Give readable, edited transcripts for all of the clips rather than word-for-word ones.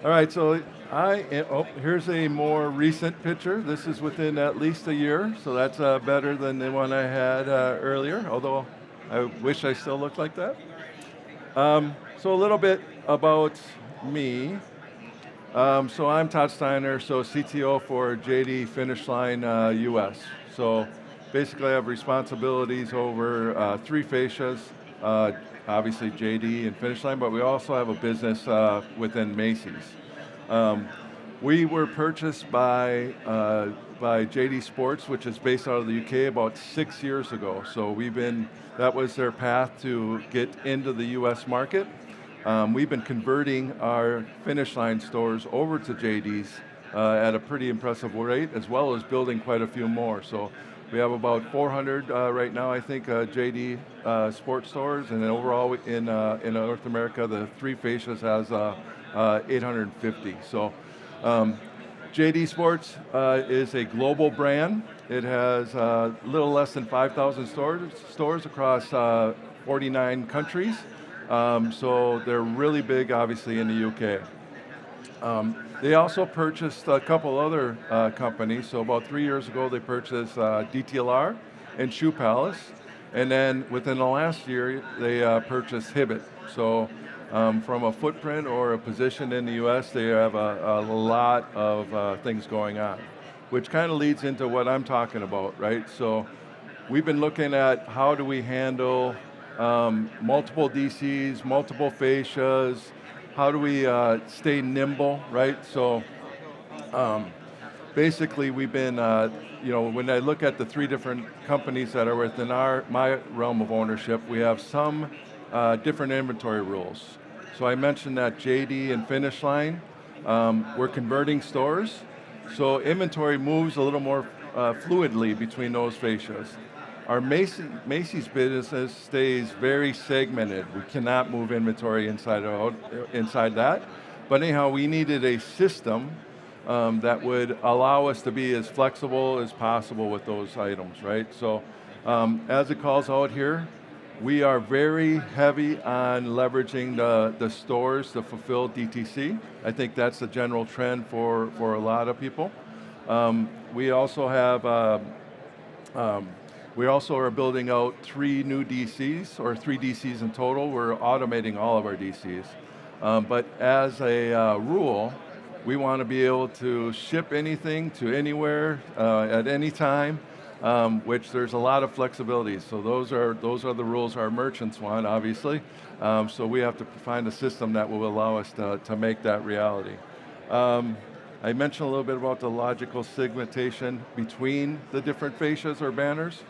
All right, so here's a more recent picture. This is within at least a year, so that's better than the one I had earlier, although I wish I still looked like that. So a little bit about me. So I'm Todd Steiner, so CTO for JD Finish Line US. So basically I have responsibilities over three fascias, uh, obviously JD and Finish Line, but we also have a business within Macy's. Um, we were purchased by JD Sports, which is based out of the UK, about 6 years ago. So that was their path to get into the US market. We've been converting our Finish Line stores over to JD's at a pretty impressive rate, as well as building quite a few more. So we have about 400 right now, I think, JD sports stores, and then overall in North America, the three fascias has 850. So JD Sports is a global brand. It has a little less than 5,000 stores across 49 countries. So they're really big, obviously, in the UK. They also purchased a couple other companies. So about 3 years ago, they purchased DTLR and Shoe Palace. And then within the last year, they purchased Hibbett. So from a footprint or a position in the US, they have a lot of things going on, which kind of leads into what I'm talking about, right? So we've been looking at how do we handle multiple DCs, multiple fascias, how do we stay nimble, right? So basically we've been, when I look at the three different companies that are within my realm of ownership, we have some different inventory rules. So I mentioned that JD and Finish Line, we're converting stores, so inventory moves a little more fluidly between those fascias. Our Macy's business stays very segmented. We cannot move inventory inside that. But anyhow, we needed a system that would allow us to be as flexible as possible with those items, right? So as it calls out here, we are very heavy on leveraging the stores to fulfill DTC. I think that's the general trend for a lot of people. We also have we also are building out 3 new DCs, or 3 DCs in total. We're automating all of our DCs. But as a rule, we want to be able to ship anything to anywhere at any time, which there's a lot of flexibility. So those are the rules our merchants want, obviously. So we have to find a system that will allow us to make that reality. I mentioned a little bit about the logical segmentation between the different fascias or banners.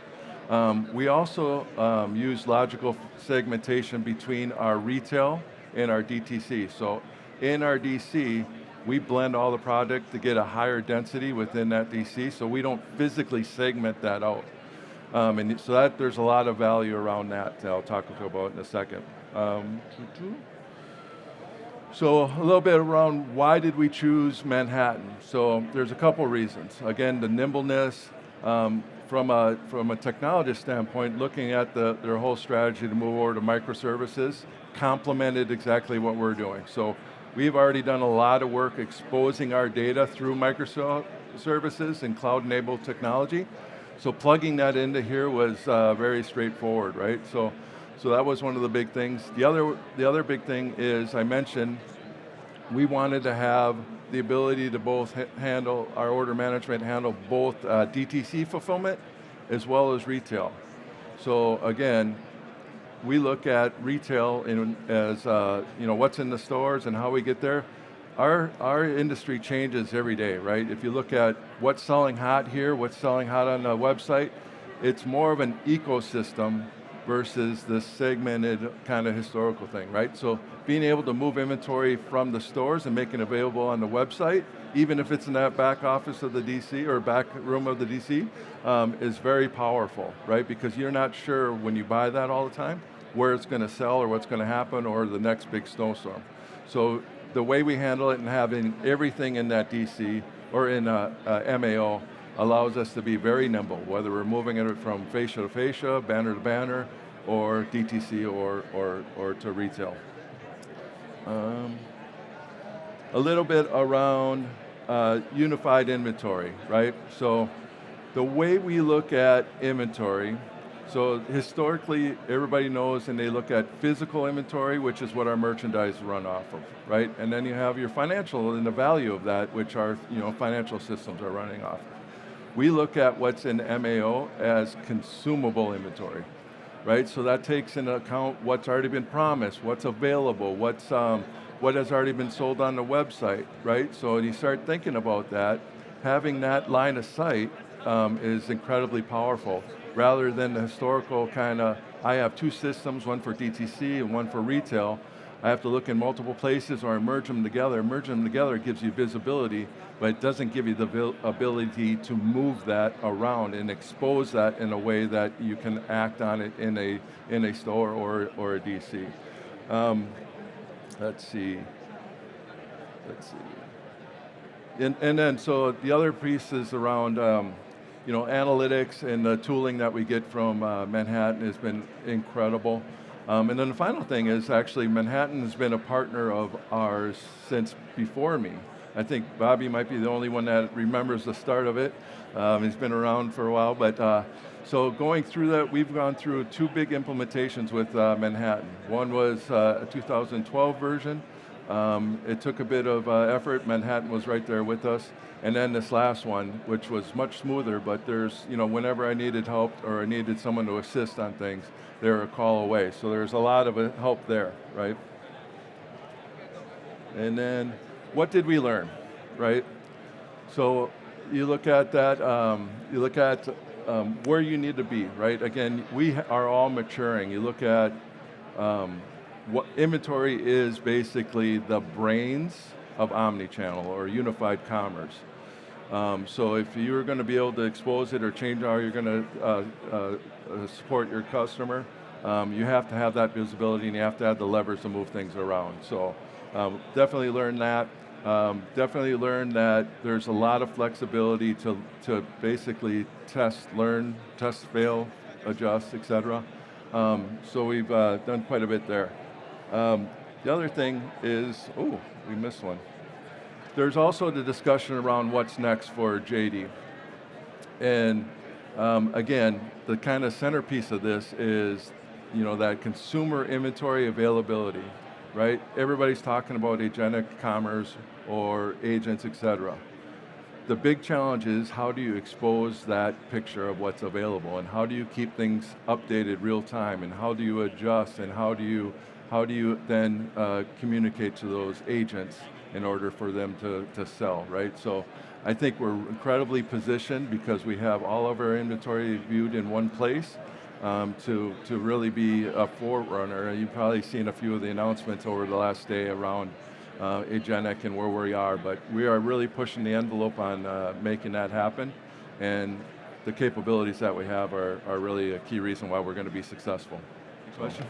We also use logical segmentation between our retail and our DTC. So in our DC, we blend all the product to get a higher density within that DC, so we don't physically segment that out. And so there's a lot of value around that I'll talk about in a second. So a little bit around why did we choose Manhattan? So there's a couple reasons. Again, the nimbleness, from a technologist standpoint, looking at their whole strategy to move over to microservices, complemented exactly what we're doing. So we've already done a lot of work exposing our data through microservices and cloud-enabled technology. So plugging that into here was very straightforward, right? So that was one of the big things. The other big thing is, I mentioned, we wanted to have the ability to both handle, our order management handle both DTC fulfillment as well as retail. So again, we look at retail as what's in the stores and how we get there. Our industry changes every day, right? If you look at what's selling hot here, what's selling hot on the website, it's more of an ecosystem versus the segmented kind of historical thing, right? So being able to move inventory from the stores and make it available on the website, even if it's in that back office of the DC or back room of the DC, is very powerful, right? Because you're not sure when you buy that all the time where it's going to sell or what's going to happen or the next big snowstorm. So the way we handle it and having everything in that DC or in MAO allows us to be very nimble, whether we're moving it from fascia to fascia, banner to banner, or DTC or to retail. a little bit around unified inventory, right? So the way we look at inventory, so historically everybody knows and they look at physical inventory, which is what our merchandise run off of, right? And then you have your financial and the value of that, which our financial systems are running off of. We look at what's in MAO as consumable inventory, right? So that takes into account what's already been promised, what's available, what has already been sold on the website, right? So when you start thinking about that, having that line of sight is incredibly powerful, rather than the historical kind of, I have two systems, one for DTC and one for retail. I have to look in multiple places or merge them together. Merging them together gives you visibility, but it doesn't give you the ability to move that around and expose that in a way that you can act on it in a store or a DC. Let's see. And then, so the other piece is around analytics, and the tooling that we get from Manhattan has been incredible. And then the final thing is actually Manhattan has been a partner of ours since before me. I think Bobby might be the only one that remembers the start of it. He's been around for a while, but so going through that, we've gone through two big implementations with Manhattan. One was a 2012 version. It took a bit of effort. Manhattan was right there with us. And then this last one, which was much smoother, but there's, whenever I needed help or I needed someone to assist on things, they're a call away. So there's a lot of help there, right? And then, what did we learn, right? So you look at that, you look at where you need to be, right? Again, we are all maturing. You look at what inventory is basically the brains of omnichannel or unified commerce. So if you're going to be able to expose it or change how you're going to support your customer, you have to have that visibility and you have to have the levers to move things around. So definitely learn that. Definitely learn that there's a lot of flexibility to basically test, learn, test, fail, adjust, etc. So we've done quite a bit there. The other thing is, we missed one. There's also the discussion around what's next for JD. And again, the kind of centerpiece of this is, that consumer inventory availability, right? Everybody's talking about agentic commerce or agents, etc. The big challenge is, how do you expose that picture of what's available, and how do you keep things updated real time, and how do you adjust, and how do you then communicate to those agents in order for them to sell, right? So I think we're incredibly positioned because we have all of our inventory viewed in one place to really be a forerunner. You've probably seen a few of the announcements over the last day around agentic and where we are, but we are really pushing the envelope on making that happen, and the capabilities that we have are really a key reason why we're going to be successful. Question?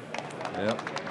Yeah.